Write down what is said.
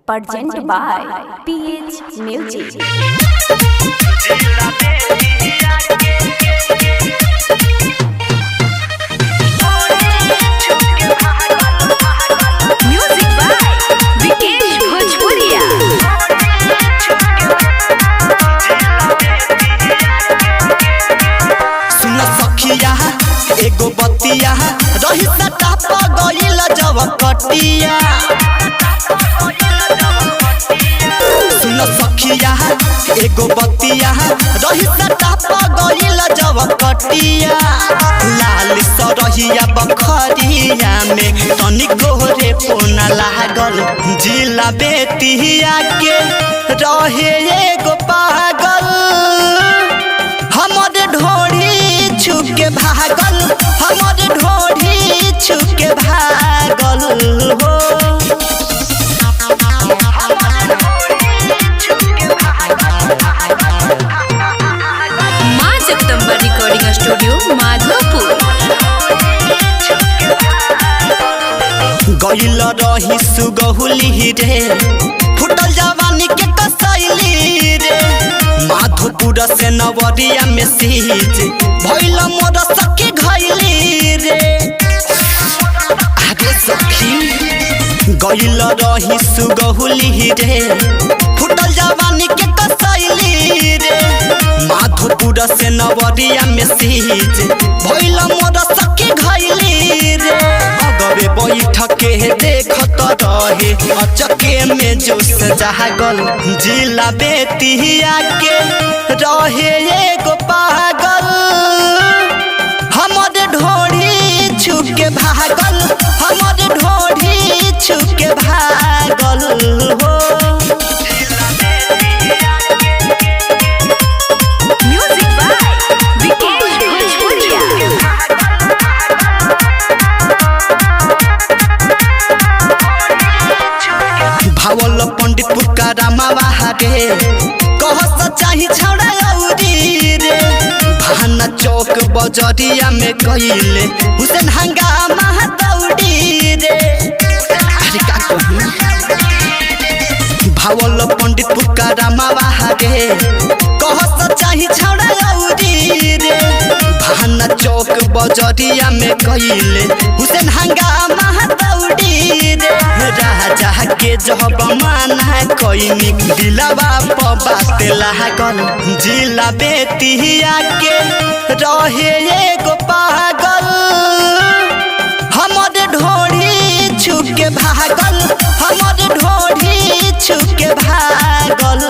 Presented by PH Music. Music by Vikesh Bhojpuria. सुन सखिया एगो बतिया रही सटाप गइल जब कटिया। सुन सखिया एगो बतिया रही सटाप गइल जब कटिया। लाल सरहिया बखरिया में तनिको रे पोना लागल। जिला बेटिया के रहे एगो पागल। हमर ढोढ़ी छुके भागल, हमर ढोढ़ी छुके भागल हो। माँ जगदम्बा रिकॉर्डिंग स्टूडियो माधोपुर। गइल रही सुगहुली रे फुटल जवानी के कसैली रे। माधोपुर से नवरिया में सीज भइल मोर सखी घइली रे। आगे सखी गइल रही सुगहुली रे फुटल जवानी के कसैली रे। माधोपुर से नवरिया में सीज भइल मोर सखी घइली रे। अगवे बैठ के देखत रहे अचके में जोश जागल। जिला बेटिया के रहे एगो पागल। हमर ढोढ़ी छुके भागल, हमर ढोढ़ी छुके भागल हो। Music by Vikesh Bhojpuria. भावल पंडित पुकारा मावारे कहस चाही छौड़ा औरी रे। भाना चौक बजरिया में कइले हुसैन हंगामा दौड़ी रे। अरे का कहूं भावल पंडित पुकारा मावारे कहस चाही छौड़ा औरी रे। भाना चौक बजरिया में कइले हुसैन हंगामा दौड़ी रे। राजा के जब माना कोई दिलवा प बात लागल। जिला बेटिया के रहे एगो पागल। हमर ढोढ़ी छुके भागल, हमर ढोढ़ी छुके भागल